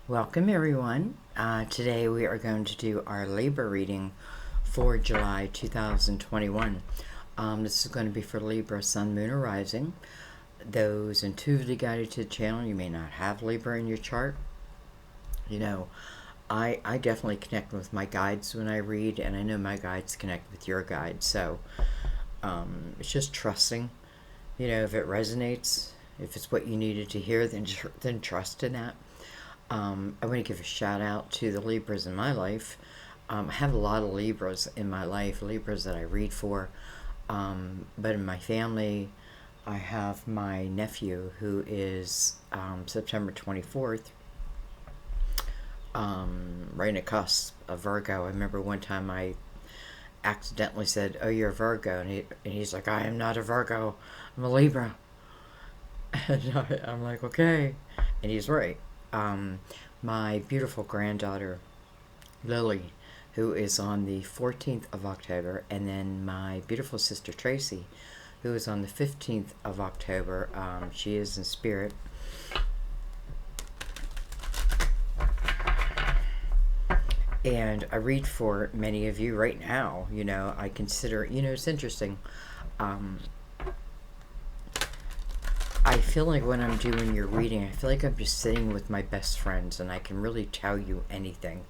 Welcome everyone. Today we are going to do our Libra reading for July 2021. This is going to be for Libra, Sun, Moon, or Rising. Those intuitively guided to the channel, you may not have Libra in your chart. You know, I definitely connect with my guides when I read, and I know my guides connect with your guides. So it's just trusting. You know, if it resonates, if it's what you needed to hear, then trust in that. I want to give a shout out to the Libras in my life. I have a lot of Libras in my life, Libras that I read for. But in my family, I have my nephew who is September 24th, right in the cusp of Virgo. I remember one time I accidentally said, "Oh, you're a Virgo," and he's like, "I am not a Virgo, I'm a Libra." And I'm like, "Okay," and he's right. My beautiful granddaughter, Lily, who is on the 14th of October, and then my beautiful sister, Tracy, who is on the 15th of October. She is in spirit. And I read for many of you right now. You know, I consider, it's interesting. I feel like when I'm doing your reading, I feel like I'm just sitting with my best friends and I can really tell you anything.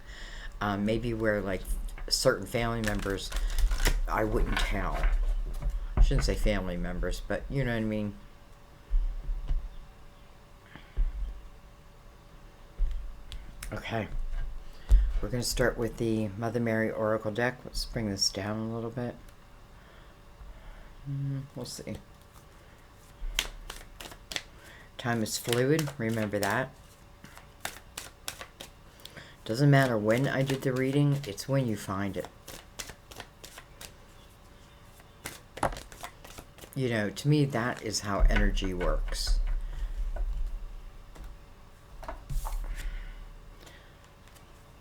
Maybe where, like, certain family members, I wouldn't tell. I shouldn't say family members, but you know what I mean. Okay. We're going to start with the Mother Mary Oracle deck. Let's bring this down a little bit. We'll see. Time is fluid, remember that. Doesn't matter when I did the reading, it's when you find it. You know, to me, that is how energy works.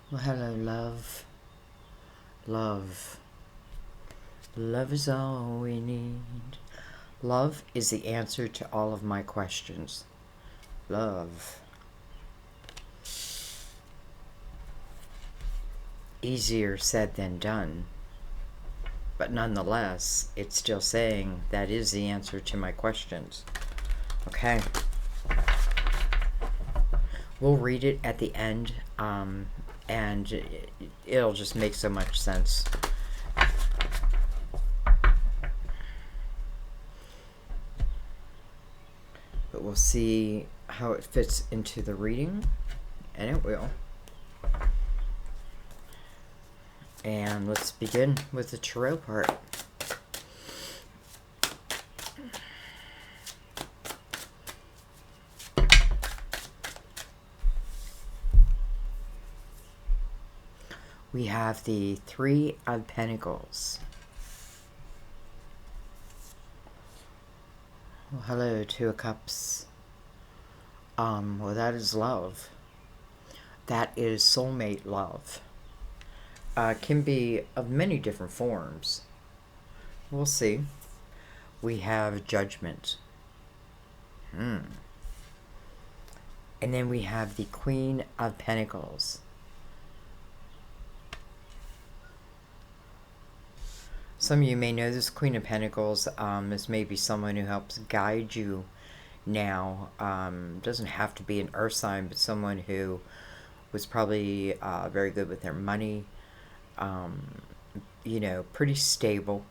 Well, hello, love. Love. Love is all we need. Love is the answer to all of my questions. Love. Easier said than done. But nonetheless, it's still saying that is the answer to my questions. Okay. We'll read it at the end, and it'll just make so much sense. But we'll see how it fits into the reading, and it will. And let's begin with the tarot part. We have the Three of Pentacles. Well, hello, Two of Cups. Well, that is love. That is soulmate love. Can be of many different forms. We'll see. We have Judgment. And then we have the Queen of Pentacles. Some of you may know this Queen of Pentacles. This may be someone who helps guide you now. Doesn't have to be an earth sign, but someone who was probably very good with their money. You know, pretty stable.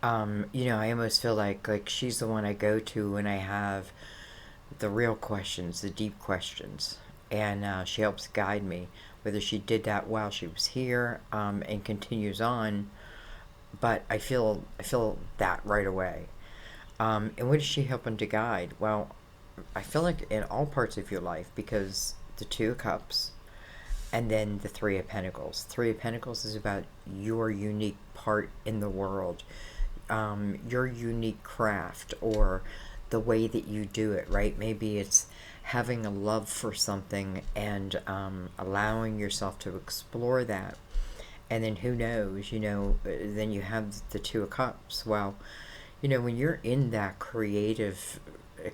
You know, I almost feel like she's the one I go to when I have the real questions, the deep questions. And she helps guide me, whether she did that while she was here and continues on. But I feel that right away. And what is she helping to guide? Well, I feel like in all parts of your life, because the Two of Cups and then the Three of Pentacles. Three of Pentacles is about your unique part in the world, your unique craft, or the way that you do it, right? Maybe it's having a love for something and allowing yourself to explore that. And then who knows, you know, then you have the Two of Cups. Well, you know, when you're in that creative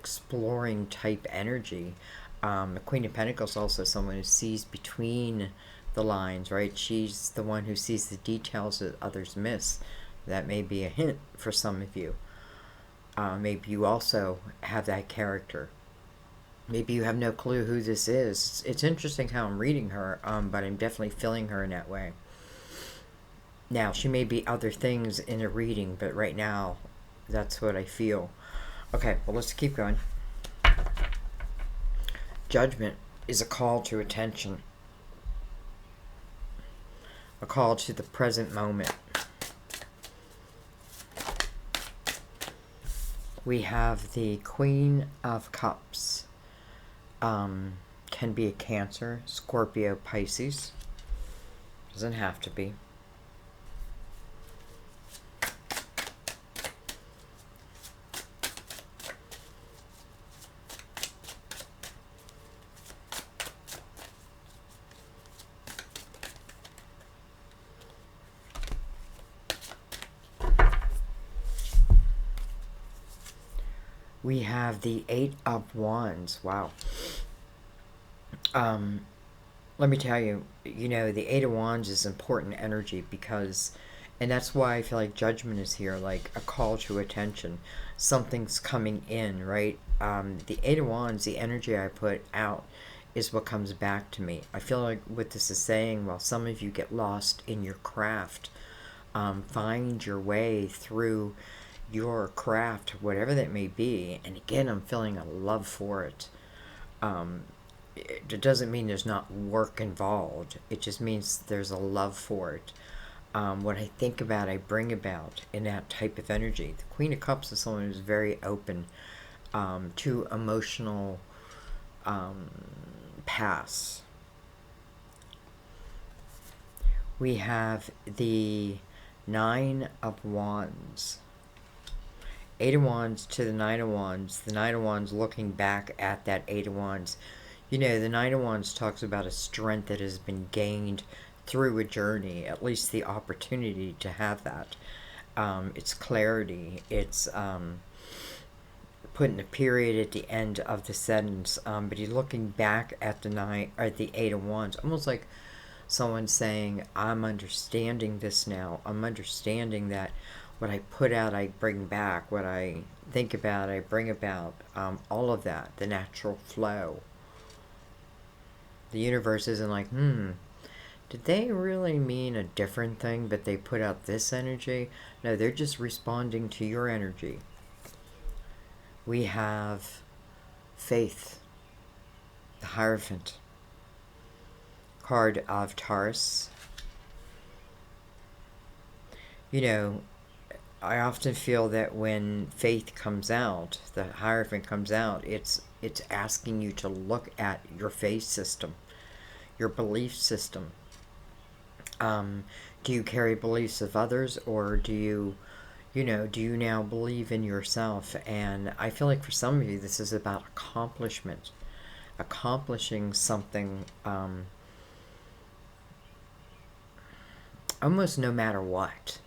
exploring type energy. The Queen of Pentacles also someone who sees between the lines, right? She's the one who sees the details that others miss. That may be a hint for some of you. Maybe you also have that character. Maybe you have no clue who this is. It's interesting how I'm reading her, but I'm definitely feeling her in that way. Now, she may be other things in a reading, but right now, that's what I feel. Okay, well, let's keep going. Judgment is a call to attention. A call to the present moment. We have the Queen of Cups. Can be a Cancer, Scorpio, Pisces. Doesn't have to be. We have the Eight of Wands. Wow. Let me tell you, the Eight of Wands is important energy because, and that's why I feel like Judgment is here, like a call to attention. Something's coming in, right? The Eight of Wands, the energy I put out is what comes back to me. I feel like what this is saying, while some of you get lost in your craft, find your way through your craft, whatever that may be. And again, I'm feeling a love for it. It doesn't mean there's not work involved. It just means there's a love for it. What I think about, I bring about in that type of energy. The Queen of Cups is someone who's very open to emotional paths. We have the Nine of Wands. Eight of Wands to the Nine of Wands. The Nine of Wands looking back at that Eight of Wands. The Nine of Wands talks about a strength that has been gained through a journey, at least the opportunity to have that. It's clarity. It's putting a period at the end of the sentence. But you're looking back at the Eight of Wands, almost like someone saying, I'm understanding this now. I'm understanding that what I put out, I bring back. What I think about, I bring about. All of that, the natural flow. The universe isn't like, did they really mean a different thing, but they put out this energy? No, they're just responding to your energy. We have Faith, the Hierophant, card of Taurus. I often feel that when Faith comes out, the Hierophant comes out, it's asking you to look at your faith system, your belief system. Do you carry beliefs of others, or do you now believe in yourself? And I feel like for some of you, this is about accomplishment, accomplishing something, almost no matter what.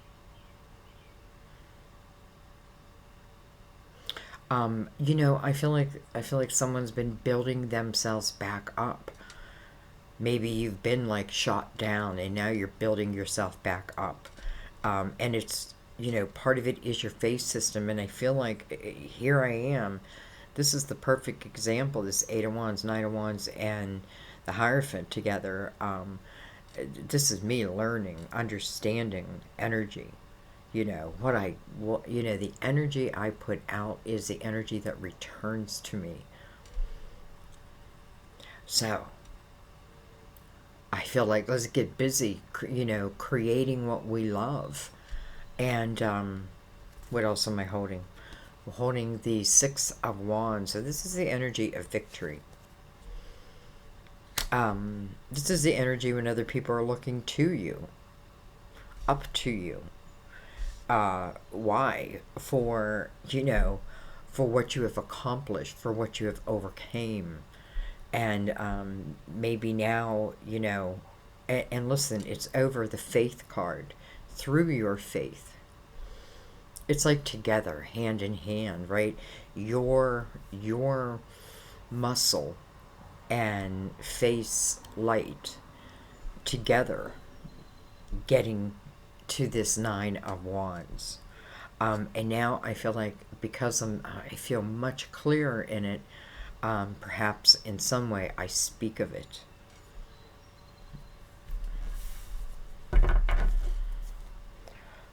I feel like someone's been building themselves back up. Maybe you've been like shot down and now you're building yourself back up. And it's, part of it is your faith system. And I feel like here I am. This is the perfect example. This Eight of Wands, Nine of Wands, and the Hierophant together. This is me learning, understanding energy. The energy I put out is the energy that returns to me. So, I feel like let's get busy, creating what we love. And what else am I holding? I'm holding the Six of Wands. So this is the energy of victory. This is the energy when other people are looking to you, up to you. Why? For what you have accomplished, for what you have overcame. And maybe now, and listen, it's over the Faith card. Through your faith, it's like together, hand in hand, right? Your muscle and face light together getting to this Nine of Wands. And now I feel like because I feel much clearer in it, perhaps in some way I speak of it.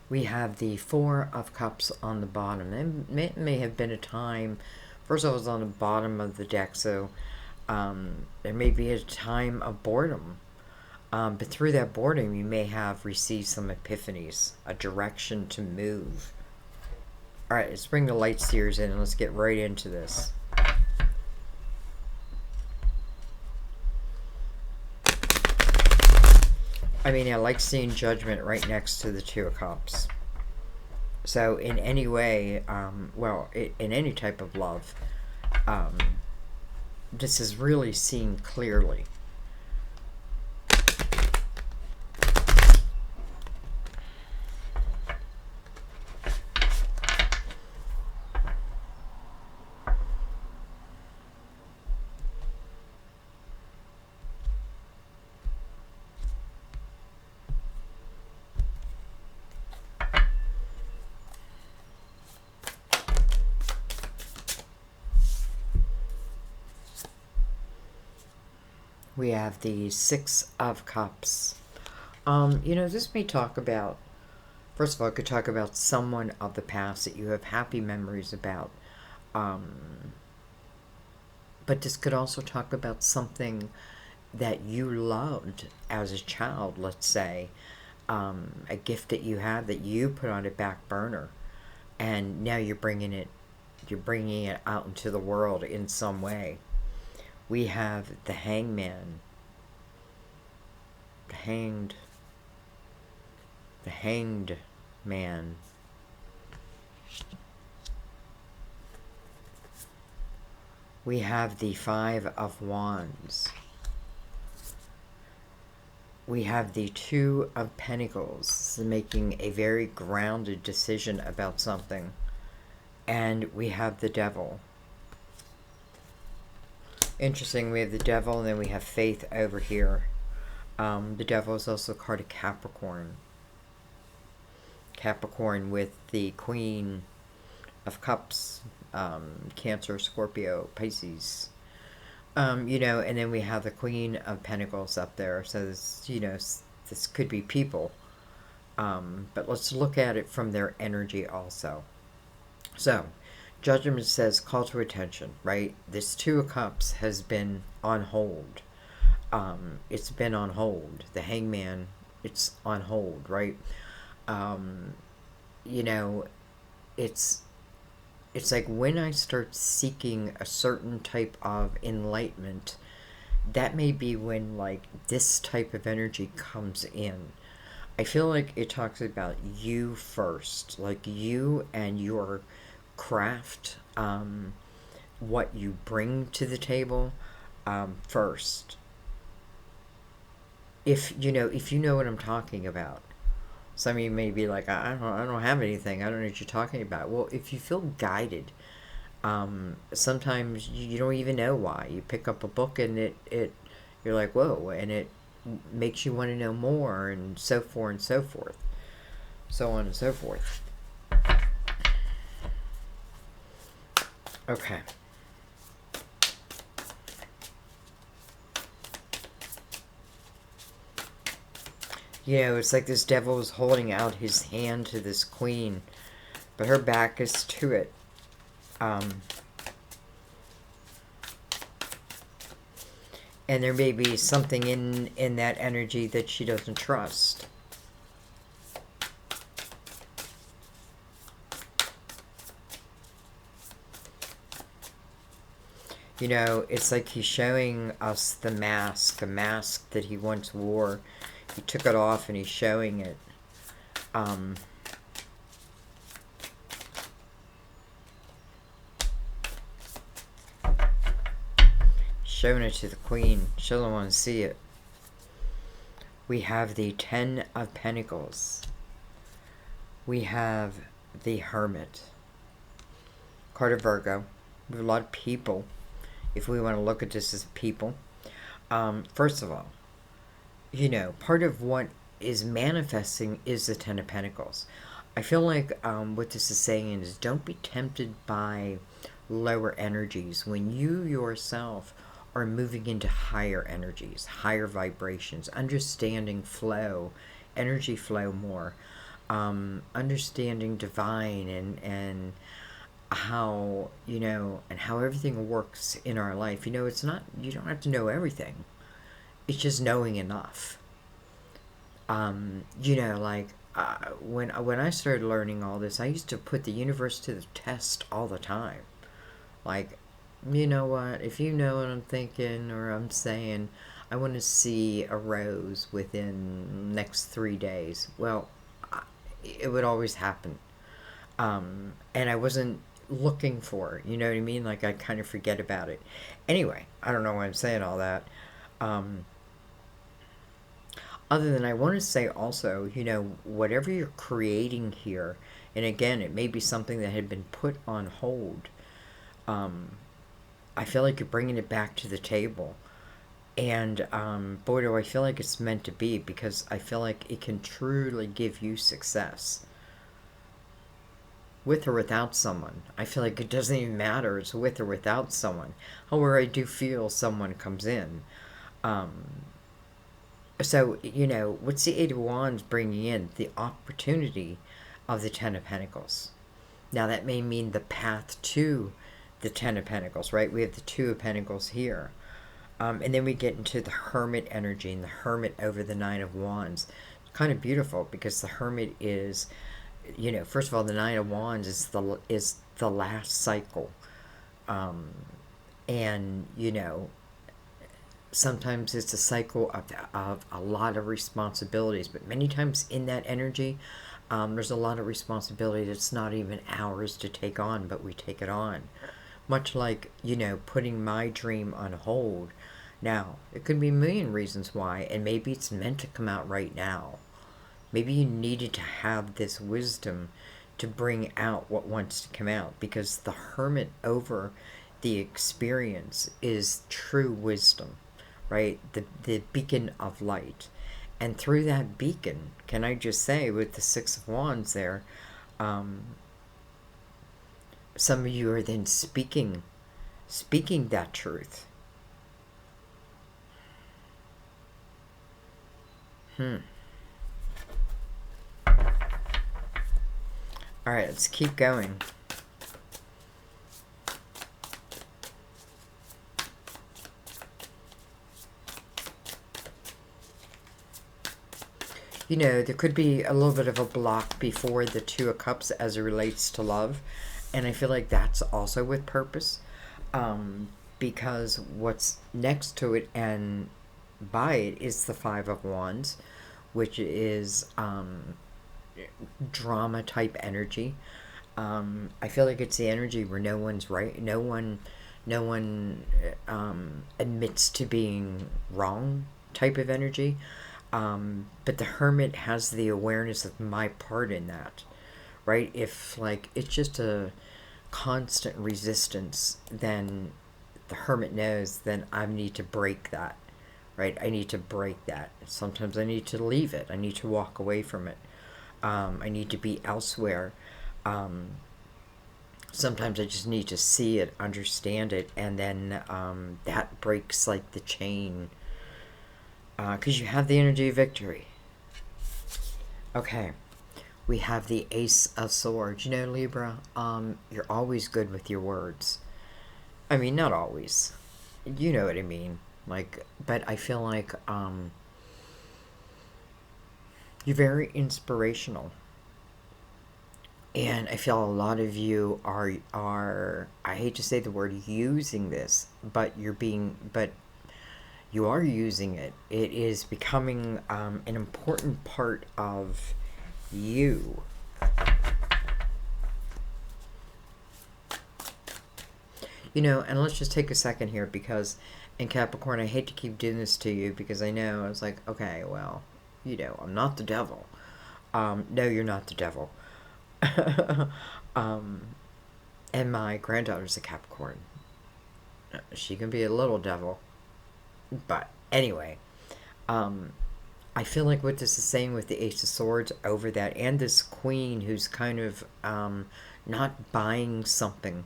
We have the Four of Cups on the bottom. It may have been a time, first of all, it was on the bottom of the deck, so there may be a time of boredom. But through that boredom, you may have received some epiphanies, a direction to move. All right, let's bring the light seers in and let's get right into this. I mean, I like seeing Judgment right next to the Two of Cups. So in any way, in any type of love, this is really seen clearly. We have the Six of Cups. This may talk about, first of all, it could talk about someone of the past that you have happy memories about. But this could also talk about something that you loved as a child, let's say. A gift that you had that you put on a back burner. And now you're bringing it out into the world in some way. We have the Hangman, the Hanged Man. We have the Five of Wands. We have the Two of Pentacles, making a very grounded decision about something. And we have the Devil. Interesting, we have the Devil, and then we have Faith over here. The Devil is also a card of Capricorn. Capricorn with the Queen of Cups, Cancer, Scorpio, Pisces. And then we have the Queen of Pentacles up there. So this could be people. But let's look at it from their energy also. So, Judgment says call to attention, right? This Two of Cups has been on hold. It's been on hold. The Hangman, it's on hold, right? It's like when I start seeking a certain type of enlightenment, that may be when like this type of energy comes in. I feel like it talks about you first, like you and your craft, what you bring to the table first. If you know what I'm talking about. Some of you may be like, I don't have anything. I don't know what you're talking about. Well, if you feel guided, sometimes you don't even know why. You pick up a book and you're like, whoa, and it makes you want to know more, and so forth and so forth, so on and so forth. Okay. It's like this Devil is holding out his hand to this Queen, but her back is to it. And there may be something in that energy that she doesn't trust. It's like he's showing us the mask that he once wore. He took it off and he's showing it. Showing it to the Queen. She doesn't want to see it. We have the Ten of Pentacles. We have the Hermit. Card of Virgo. We have a lot of people, if we want to look at this as people. First of all, you know, part of what is manifesting is the Ten of Pentacles. I feel like what this is saying is don't be tempted by lower energies when you yourself are moving into higher energies, higher vibrations, understanding flow, energy flow more, understanding divine and how, you know, and how everything works in our life. You know, it's not, you don't have to know everything. It's just knowing enough. You know, like when I started learning all this, I used to put the universe to the test all the time. Like, you know what? If you know what I'm thinking or I'm saying, I want to see a rose within next 3 days. Well, it would always happen. And I wasn't looking for it. You know what I mean? Like I kind of forget about it. Anyway, I don't know why I'm saying all that. Other than I want to say also, you know, whatever you're creating here, and again, it may be something that had been put on hold. I feel like you're bringing it back to the table. And boy, do I feel like it's meant to be, because I feel like it can truly give you success. With or without someone. I feel like it doesn't even matter. It's with or without someone. However, I do feel someone comes in. So, you know, what's the Eight of Wands bringing in? The opportunity of the Ten of Pentacles. Now, that may mean the path to the Ten of Pentacles, right? We have the Two of Pentacles here. And then we get into the Hermit energy and the Hermit over the Nine of Wands. It's kind of beautiful because the Hermit is, you know, first of all, the Nine of Wands is the last cycle. And, you know, sometimes it's a cycle of a lot of responsibilities, but many times in that energy, there's a lot of responsibility that's not even ours to take on, but we take it on. Much like, you know, putting my dream on hold. Now, it could be a million reasons why, and maybe it's meant to come out right now. Maybe you needed to have this wisdom to bring out what wants to come out, because the Hermit over the experience is true wisdom, right? The beacon of light. And through that beacon, can I just say, with the Six of Wands there, some of you are then speaking that truth. All right, let's keep going. You know, there could be a little bit of a block before the Two of Cups as it relates to love. And I feel like that's also with purpose. Because what's next to it and by it is the Five of Wands, which is drama type energy. I feel like it's the energy where no one's right. No one admits to being wrong type of energy. But the Hermit has the awareness of my part in that, right? If like it's just a constant resistance, then the Hermit knows then I need to break that, right? I need to break that. Sometimes I need to leave it. I need to walk away from it. I need to be elsewhere. Sometimes I just need to see it, understand it, and then that breaks like the chain. Because you have the energy of victory. Okay. We have the Ace of Swords. You know, Libra, you're always good with your words. I mean, not always. You know what I mean. Like, but I feel like you're very inspirational. And I feel a lot of you are I hate to say the word using this, but you are using it. It is becoming an important part of you. You know, and let's just take a second here, because in Capricorn, I hate to keep doing this to you, because I know it's like, okay, well, you know, I'm not the devil. No, you're not the devil. And my granddaughter's a Capricorn. She can be a little devil. But anyway, I feel like what this is saying with the Ace of Swords over that, and this Queen who's kind of not buying something.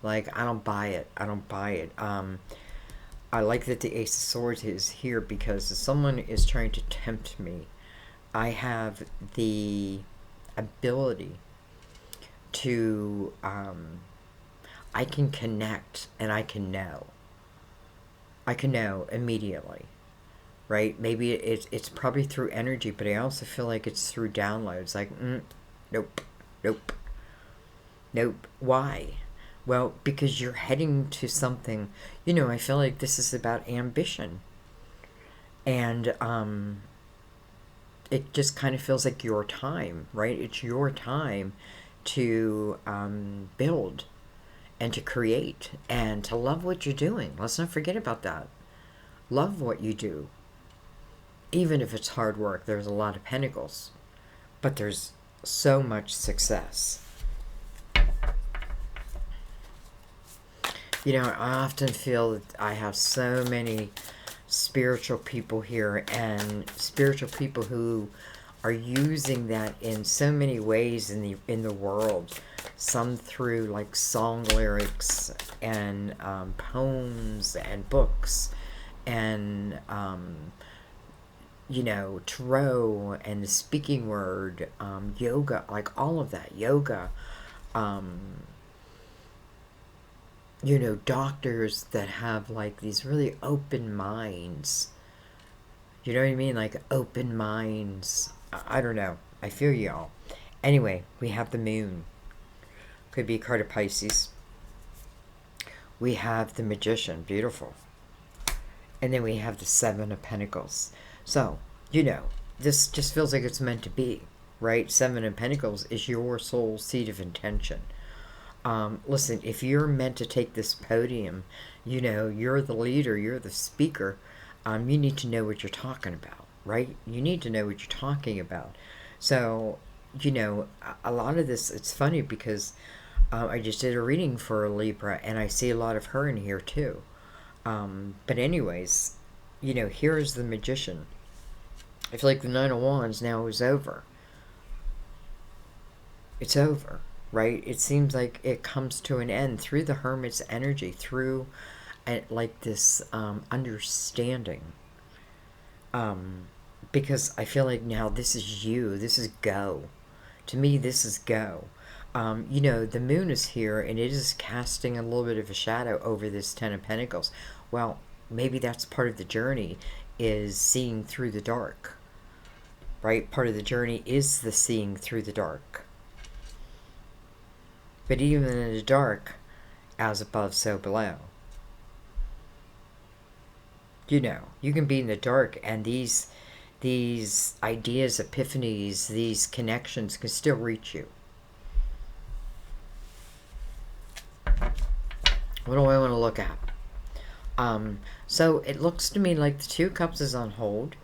Like, I don't buy it. I don't buy it. I like that the Ace of Swords is here because if someone is trying to tempt me, I have the ability to, I can connect and I can know. I can know immediately, right? Maybe it's probably through energy, but I also feel like it's through downloads. Like, nope, nope, nope. Why? Well, because you're heading to something. You know, I feel like this is about ambition, and it just kind of feels like your time, right? It's your time to build and to create and to love what you're doing. Let's not forget about that. Love what you do. Even if it's hard work, there's a lot of pentacles, but there's so much success. You know, I often feel that I have so many spiritual people here, and spiritual people who are using that in so many ways in the world. Some through like song lyrics and poems and books and you know, tarot and the speaking word, yoga, like all of that, yoga. You know, doctors that have like these really open minds. You know what I mean? Like open minds. I don't know. I feel y'all. Anyway, we have the moon. Could be a card of Pisces. We have the Magician. Beautiful. And then we have the Seven of Pentacles. So, you know, this just feels like it's meant to be, right? Seven of Pentacles is your soul seed of intention. Listen, if you're meant to take this podium, you know, you're the leader, you're the speaker, you need to know what you're talking about, right? You need to know what you're talking about. So, you know, a lot of this, it's funny because I just did a reading for a Libra, and I see a lot of her in here too. But anyways, you know, here's the Magician. I feel like the Nine of Wands now is over. It's over. Right? It seems like it comes to an end through the Hermit's energy, through like this understanding. Because I feel like now this is you. This is go. To me, this is go. You know, the moon is here and it is casting a little bit of a shadow over this Ten of Pentacles. Well, maybe that's part of the journey, is seeing through the dark. Right? Part of the journey is the seeing through the dark. But even in the dark, as above, so below. You know, you can be in the dark and these ideas, epiphanies, these connections can still reach you. What do I want to look at? So it looks to me like the Two of Cups is on hold.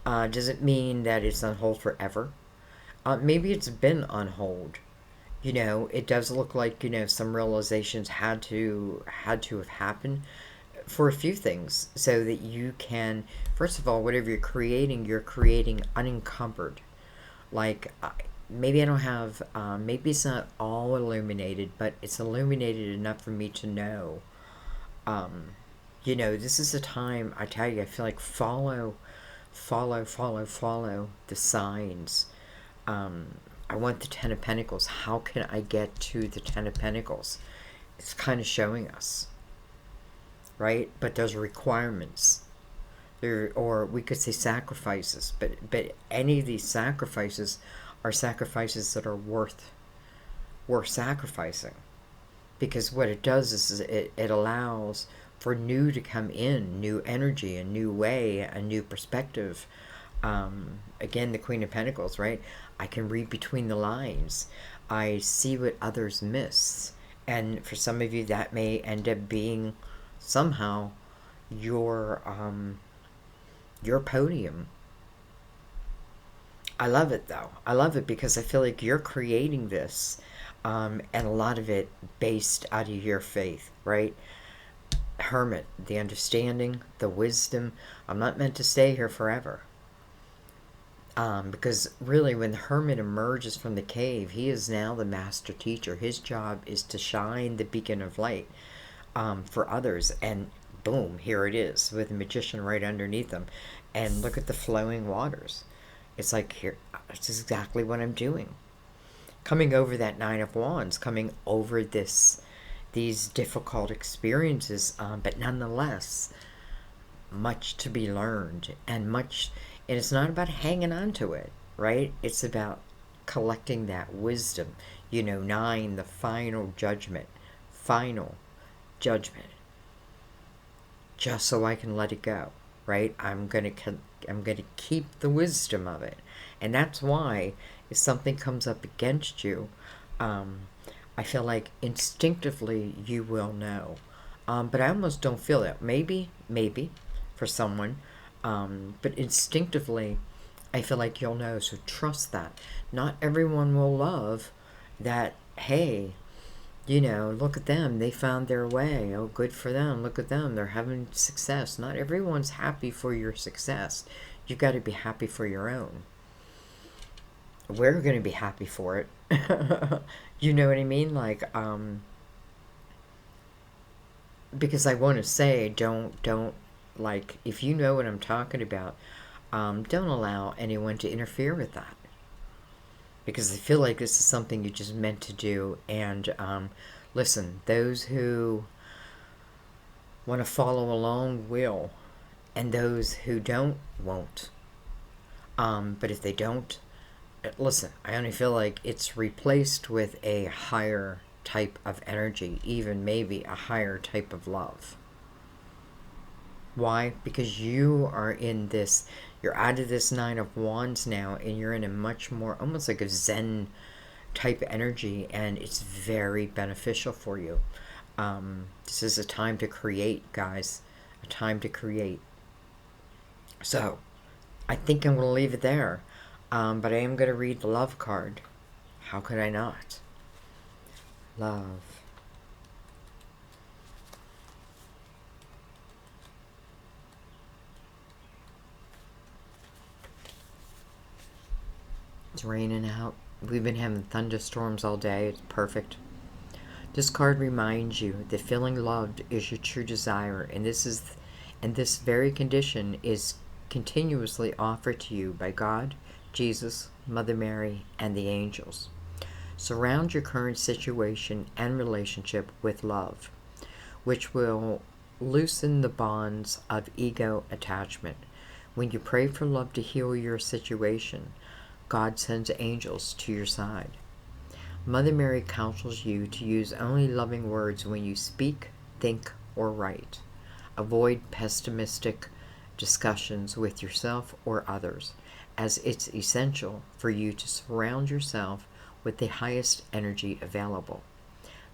Does it mean that it's on hold forever? Maybe it's been on hold. You know, it does look like, you know, some realizations had to have happened for a few things so that you can, first of all, whatever you're creating unencumbered. Like, maybe I don't have, maybe it's not all illuminated, but it's illuminated enough for me to know. You know, this is a time, I tell you, I feel like follow the signs. I want the Ten of Pentacles. How can I get to the Ten of Pentacles? It's kind of showing us, right? But there's requirements. There, or we could say sacrifices. But any of these sacrifices are sacrifices that are worth sacrificing. Because what it does is it allows for new to come in, new energy, a new way, a new perspective. Again, the Queen of Pentacles, right? I can read between the lines. I see what others miss. And for some of you, that may end up being somehow your podium. I love it though. I love it because I feel like you're creating this, and a lot of it based out of your faith, right? Hermit, the understanding, the wisdom. I'm not meant to stay here forever. Because really, when the hermit emerges from the cave, he is now the master teacher. His job is to shine the beacon of light for others. And boom, here it is with the magician right underneath him. And look at the flowing waters. It's like, here, it's exactly what I'm doing. Coming over that Nine of Wands, coming over these difficult experiences, but nonetheless, much to be learned and much, and it's not about hanging on to it, right? It's about collecting that wisdom. You know, 9, the final judgment. Final judgment. Just so I can let it go, right? I'm gonna keep the wisdom of it. And that's why if something comes up against you, I feel like instinctively you will know. But I almost don't feel that. Maybe for someone, but instinctively I feel like you'll know. So trust that. Not everyone will love that. Hey, you know, look at them, they found their way, oh good for them, look at them, they're having success. Not everyone's happy for your success. You've got to be happy for your own. We're going to be happy for it. You know what I mean? Like, because I want to say, don't, like, if you know what I'm talking about, don't allow anyone to interfere with that. Because I feel like this is something you just meant to do. And listen, those who want to follow along will, and those who don't won't. But if they don't, listen, I only feel like it's replaced with a higher type of energy, even maybe a higher type of love. Why? Because you are in this, you're out of this Nine of Wands now, and you're in a much more, almost like a Zen type energy, and it's very beneficial for you. This is a time to create, guys. A time to create. So, I think I'm going to leave it there. But I am going to read the love card. How could I not? Love. It's raining out. We've been having thunderstorms all day. It's perfect. This card reminds you that feeling loved is your true desire, and this very condition is continuously offered to you by God, Jesus, Mother Mary, and the angels. Surround your current situation and relationship with love, which will loosen the bonds of ego attachment. When you pray for love to heal your situation, God sends angels to your side. Mother Mary counsels you to use only loving words when you speak, think, or write. Avoid pessimistic discussions with yourself or others, as it's essential for you to surround yourself with the highest energy available.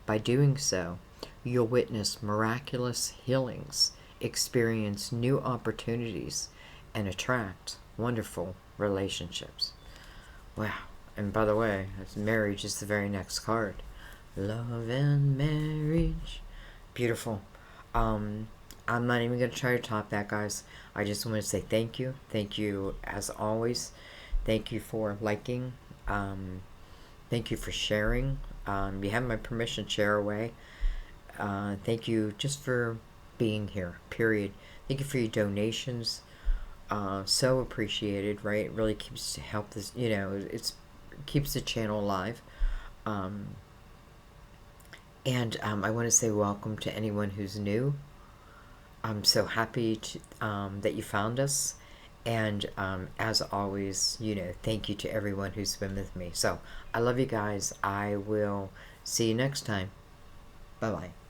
By doing so, you'll witness miraculous healings, experience new opportunities, and attract wonderful relationships. Wow. And by the way, marriage is the very next card. Love and marriage. Beautiful. I'm not even going to try to top that, guys. I just want to say thank you. Thank you, as always. Thank you for liking. Thank you for sharing. You have my permission, share away. Thank you just for being here, period. Thank you for your donations. So appreciated, right? It really keeps to help this, you know, it's keeps the channel alive. And I want to say welcome to anyone who's new. I'm so happy to, that you found us. And as always, you know, thank you to everyone who's been with me. So I love you guys. I will see you next time. Bye-bye.